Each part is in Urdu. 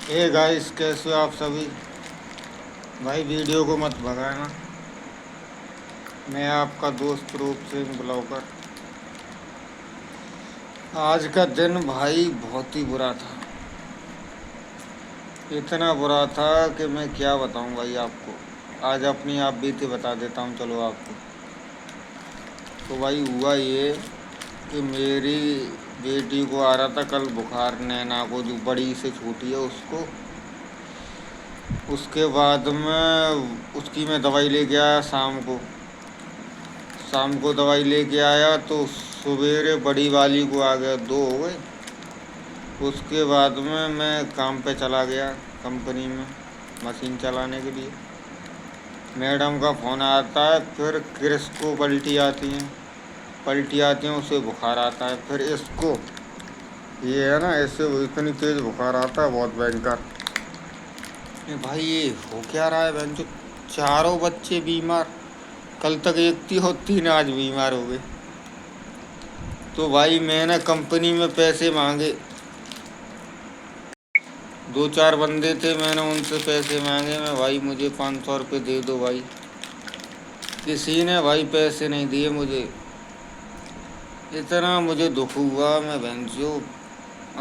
اے گائس، کیسے ہو آپ سبھی؟ بھائی ویڈیو کو مت بھگانا۔ میں آپ کا دوست روپ سنگھ بلاگر۔ آج کا دن بھائی بہت ہی برا تھا۔ اتنا برا تھا کہ میں کیا بتاؤں بھائی آپ کو۔ آج اپنی آپ بیتی بتا دیتا ہوں چلو آپ کو۔ تو بھائی ہوا یہ کہ میری بیٹی کو آ رہا تھا کل بخار، نینا کو، جو بڑی سے چھوٹی ہے اس کو۔ اس کے بعد میں اس کی میں دوائی لے کے آیا شام کو دوائی لے کے آیا تو سویرے بڑی والی کو آ گیا، 2 ہو گئے۔ اس کے بعد میں کام پہ چلا گیا کمپنی میں مشین چلانے کے لیے۔ میڈم کا فون آتا ہے، پھر کرس کو پلٹی آتی ہیں، اسے بخار آتا ہے، پھر اس کو یہ ہے نا، اس سے اتنی تیز بخار آتا ہے بہت بھینکر۔ بھائی یہ ہو کیا رہا ہے بہن؟ چاروں بچے بیمار، کل تک ایک تھی اور 3 آج بیمار ہو گئے۔ تو بھائی میں نے کمپنی میں پیسے مانگے، 2-4 بندے تھے، میں نے ان سے پیسے مانگے، بھائی مجھے 500 روپے دے دو بھائی۔ کسی نے بھائی پیسے نہیں دیے مجھے۔ اتنا مجھے دکھ ہوا، میں بہنچوں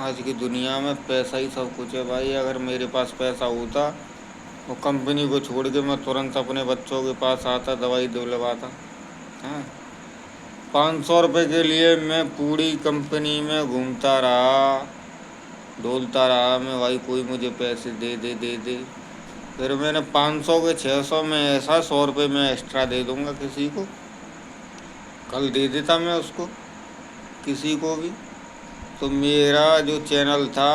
آج کی دنیا میں پیسہ ہی سب کچھ ہے بھائی۔ اگر میرے پاس پیسہ ہوتا تو کمپنی کو چھوڑ کے میں ترنت اپنے بچوں کے پاس آتا، دوائی دلواتا۔ 500 روپے کے لیے میں پوری کمپنی میں گھومتا رہا، ڈولتا رہا میں، بھائی کوئی مجھے پیسے دے دے۔ پھر میں نے 500 کے 600 میں ایسا 100 روپے میں ایکسٹرا دے دوں گا کسی کو، کل دے دیتا میں اس کو کسی کو بھی۔ تو میرا جو چینل تھا،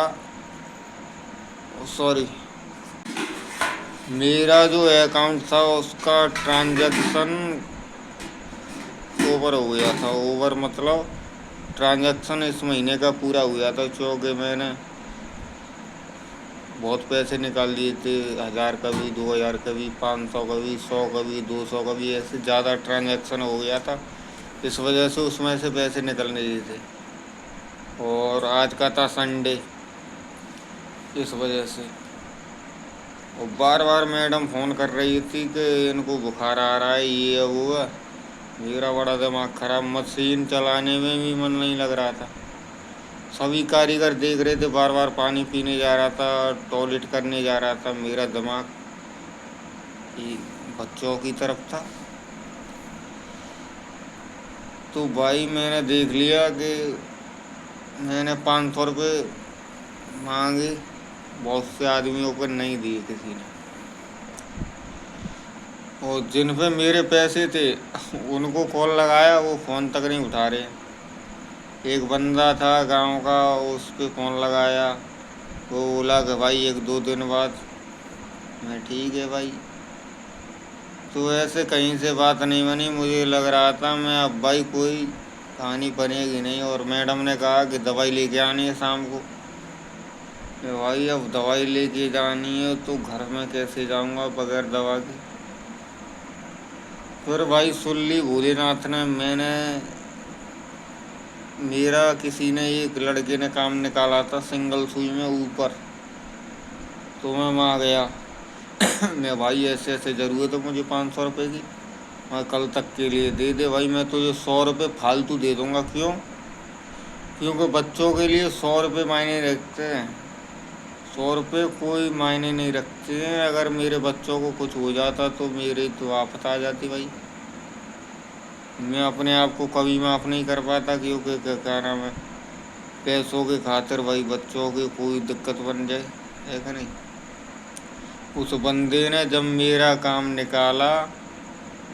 میرا جو اکاؤنٹ تھا اس کا ٹرانزیکشن اوور ہو گیا تھا۔ اوور مطلب ٹرانزیکشن اس مہینے کا پورا ہوا تھا، چونکہ میں نے بہت پیسے نکال دیے تھے، 1000 کا بھی، 2000 کا بھی، 500 کا بھی، 100 کا بھی، 200 کا بھی، ایسے زیادہ ٹرانزیکشن ہو گیا تھا۔ اس وجہ سے اس میں سے پیسے نکلنے دیے تھے، اور آج کا تھا سنڈے، اس وجہ سے۔ اور بار بار میڈم فون کر رہی تھی کہ ان کو بخار آ رہا ہے، یہ وہ ہے۔ میرا بڑا دماغ خراب، مشین چلانے میں بھی من نہیں لگ رہا تھا۔ سبھی کاریگر دیکھ رہے تھے، بار بار پانی پینے جا رہا تھا، ٹوائلٹ کرنے جا رہا تھا، میرا دماغ بچوں کی طرف تھا۔ تو بھائی میں نے دیکھ لیا کہ میں نے 500 روپے مانگے، بہت سے آدمیوں کو نہیں دیے کسی نے، اور جن پہ میرے پیسے تھے ان کو کال لگایا، وہ فون تک نہیں اٹھا رہے۔ ایک بندہ تھا گاؤں کا، اس پہ فون لگایا، وہ بولا کہ بھائی 1-2 دن بعد۔ میں ٹھیک ہے بھائی۔ تو ایسے کہیں سے بات نہیں بنی، مجھے لگ رہا تھا میں اب بھائی کوئی کہانی بنے گی نہیں، اور میڈم نے کہا کہ دوائی لے کے آنی ہے شام کو۔ بھائی اب دوائی لے کے جانی ہے تو گھر میں کیسے جاؤں گا بغیر دوا کے؟ پھر بھائی سن لی بھولے ناتھ نے، میرا کسی نے، ایک لڑکے نے کام نکالا تھا سنگل سوئی میں اوپر، تو میں وہاں گیا۔ میں بھائی ایسے ضرورت ہے مجھے 500 روپے کی، میں کل تک کے لیے دے دے بھائی، میں تجھے 100 روپے فالتو دے دوں گا۔ کیونکہ بچوں کے لیے 100 روپے معنی رکھتے ہیں، 100 روپے کوئی معنی نہیں رکھتے ہیں۔ اگر میرے بچوں کو کچھ ہو جاتا تو میری تو آفت آ جاتی بھائی، میں اپنے آپ کو کبھی معاف نہیں کر پاتا، کیونکہ کیا نام ہے، پیسوں کے خاطر بھائی بچوں کی کوئی دقت بن جائے، ہے کہ نہیں۔ اس بندے نے جب میرا کام نکالا،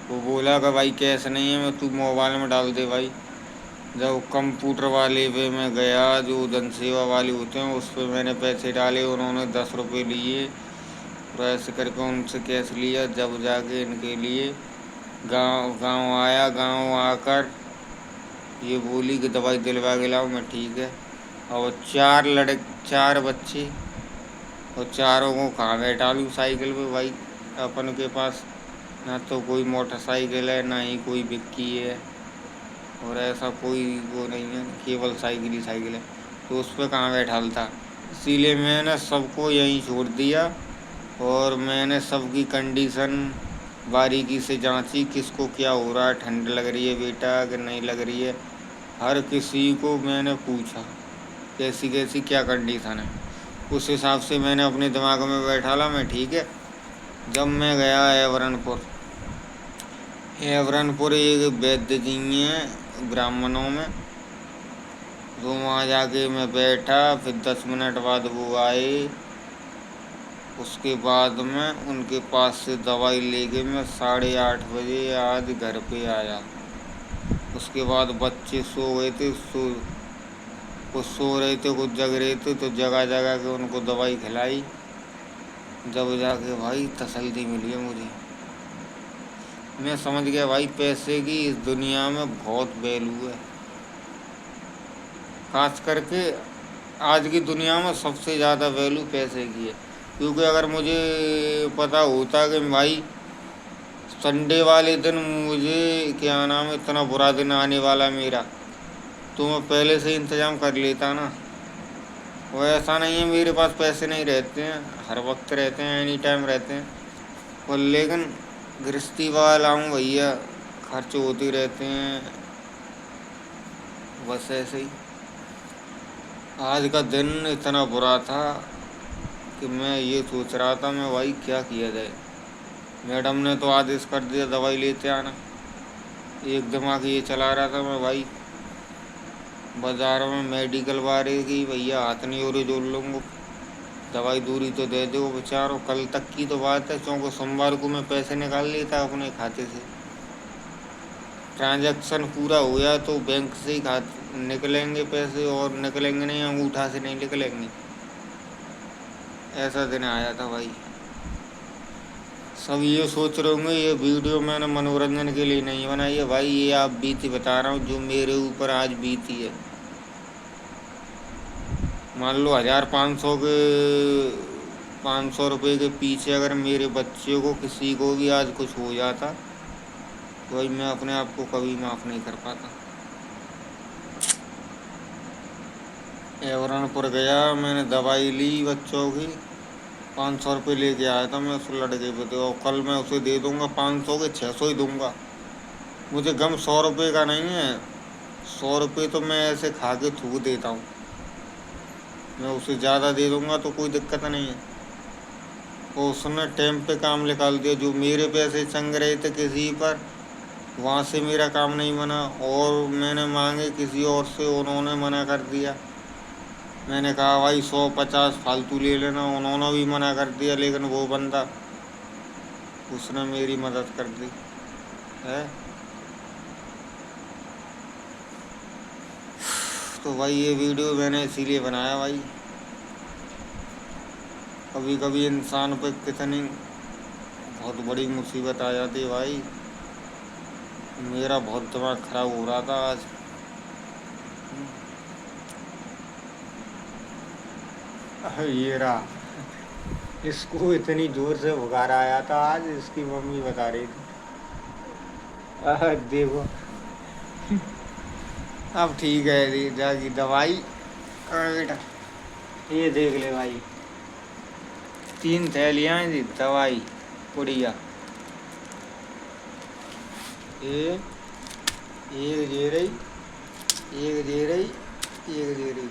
وہ بولا کہ بھائی کیش نہیں ہے، تو موبائل میں ڈال دے بھائی۔ جب کمپیوٹر والے پہ میں گیا، جو جن سیوا والے ہوتے ہیں، اس پہ میں نے پیسے ڈالے، انہوں نے 10 روپے لیے، اور ایسے کر کے ان سے کیش لیا، جب جا کے ان کے لیے گاؤں آیا۔ گاؤں آ کر یہ بولی کہ دوائی دلوا کے لاؤ، میں ٹھیک ہے۔ اور 4 بچے، اور چاروں کو کہاں بیٹھا لوں سائیکل پہ بھائی؟ اپن کے پاس نہ تو کوئی موٹر سائیکل ہے، نہ ہی کوئی بکی ہے، اور ایسا کوئی وہ نہیں ہے، کیول سائیکل ہی سائیکل ہے، تو اس پہ کہاں بیٹھا تھا؟ اسی لیے میں نے سب کو یہیں چھوڑ دیا اور میں نے سب کی کنڈیشن باریکی سے جانچی، کس کو کیا ہو رہا ہے، ٹھنڈ لگ رہی ہے بیٹا کہ نہیں لگ رہی ہے، ہر کسی کو میں نے پوچھا کیسی کیسی کیا کنڈیشن ہے. اس حساب سے میں نے اپنے دماغ میں بیٹھا لا میں ٹھیک ہے. جب میں گیا ایورن پور ایک ویدیہ جی ہیں براہمنوں میں، تو وہاں جا کے میں بیٹھا، پھر 10 منٹ بعد وہ آئے. اس کے بعد میں ان کے پاس سے دوائی لے کے میں 8:30 بجے آج گھر پہ آیا. اس کے بعد بچے سو گئے تھے، کچھ سو رہے تھے کچھ جگ رہے تھے، تو جگہ جگہ کے ان کو دوائی کھلائی. جب جا کے بھائی تسلی ملی ہے مجھے. میں سمجھ گیا بھائی پیسے کی اس دنیا میں بہت ویلیو ہے. خاص کر کے آج کی دنیا میں سب سے زیادہ ویلیو پیسے کی ہے. کیونکہ اگر مجھے پتا ہوتا کہ بھائی سنڈے والے دن مجھے کیا نام ہے اتنا برا دن آنے والا میرا، تو میں پہلے سے انتظام کر لیتا نا. وہ ایسا نہیں ہے میرے پاس پیسے نہیں رہتے ہیں، ہر وقت رہتے ہیں، اینی ٹائم رہتے ہیں. اور لیکن گرہستی والا ہوں بھیا، خرچ ہوتے رہتے ہیں. بس ایسے ہی آج کا دن اتنا برا تھا کہ میں یہ سوچ رہا تھا میں بھائی کیا کیا جائے. میڈم نے تو آدیش کر دیا دوائی لیتے آنا. ایک دماغ یہ چلا رہا تھا میں بھائی بازار میں میڈیکل والے کی بھیا ہاتھ نہیں ہو رہے جوڑ لوں گو، دوائی دوری تو دے دو بیچارو. کل تک کی تو بات ہے، چونکہ سوموار کو میں پیسے نکال لیتا اپنے کھاتے سے. ٹرانزیکشن پورا ہوا تو بینک سے ہی نکلیں گے پیسے، اور نکلیں گے نہیں انگوٹھا سے نہیں نکلیں گے. ایسا دن آیا تھا بھائی. سب یہ سوچ رہے ہوں گے یہ ویڈیو میں نے منورنجن کے لیے نہیں بنائی ہے بھائی، یہ آپ بیتی بتا رہا ہوں جو میرے اوپر آج بیتی ہے. مان لو 1500 کے 500 روپے کے پیچھے اگر میرے بچے کو کسی کو بھی آج کچھ ہو جاتا تو بھائی میں اپنے آپ کو کبھی معاف نہیں کر پاتا. ایورن پور گیا، میں نے دوائی لی بچوں کی، 500 روپے لے کے آیا تھا میں اس لڑکے پہ. اور کل میں اسے دے دوں گا 500 کے 600 ہی دوں گا. مجھے غم 100 روپے کا نہیں ہے. 100 روپے تو میں ایسے کھا کے تھوک دیتا ہوں، میں اسے زیادہ دے دوں گا تو کوئی دقت نہیں ہے. اور اس نے ٹیم پہ کام نکال دیا. جو میرے پیسے چنگ رہے تھے کسی پر، وہاں سے میرا کام نہیں بنا، اور میں نے مانگے کسی اور سے، انہوں نے منع کر دیا. میں نے کہا بھائی 150 فالتو لے لینا، انہوں نے بھی منع کر دیا. لیکن وہ بندہ اس نے میری مدد کر دی ہے. تو بھائی یہ ویڈیو میں نے اسی لیے بنایا بھائی. کبھی کبھی انسان پہ کتنی بہت بڑی مصیبت آ جاتی ہے بھائی. میرا بہت دماغ خراب ہو رہا تھا آج. یہ رہا، اس کو اتنی زور سے بخار آیا تھا آج، اس کی ممی بتا رہی تھی. دیکھو اب ٹھیک ہے جا کی دوائی. بیٹا یہ دیکھ لے بھائی، 3 تھیلیاں تھی دوائی پڑیا. ایک دے رہی، ایک دے رہی، ایک دے رہی.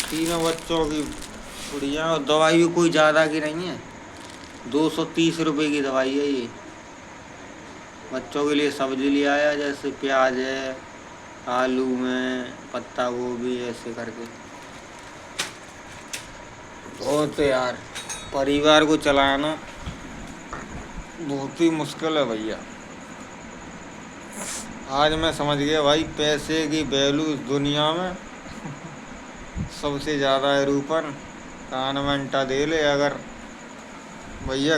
تینوں بچوں کی پڑیاں. اور دوائی بھی کوئی زیادہ کی نہیں ہے، 230 روپے کی دوائی ہے یہ. بچوں کے لیے سبزی لے آیا، جیسے پیاز ہے، آلو میں پتہ گوبھی، ایسے کر کے. بہت یار پریوار کو چلانا بہت ہی مشکل ہے بھیا. آج میں سمجھ گیا بھائی پیسے کی ویلیو اس دنیا میں سب سے زیادہ ہے. روپن کان میں انٹا دے لے، اگر بھیا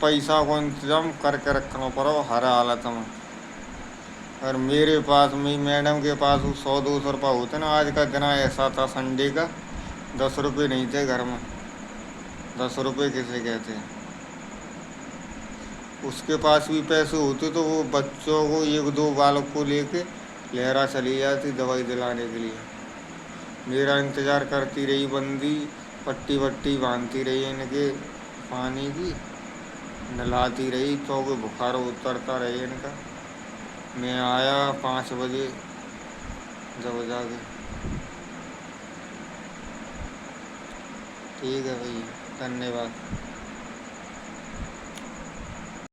پیسہ کو انتظام کر کے رکھنا پڑو ہر حالت میں. اگر میرے پاس میڈم کے پاس 100-200 روپے ہوتے نا، آج کا دن ایسا تھا سنڈے کا 10 روپے نہیں تھے گھر میں. 10 روپے کیسے کہتے ہیں. اس کے پاس بھی پیسے ہوتے تو وہ بچوں کو 1-2 بالوں کو لے کے لہرا چلی جاتی دوائی دلانے کے لیے. میرا انتظار کرتی رہی بندی، پٹی وٹی باندھتی رہی ان کے پانی کی، نلاتی رہی تو کہ بخار اترتا رہے ان کا۔ میں آیا 5 بجے جب جا کے۔ ٹھیک ہے بھائی، دھنیہ واد۔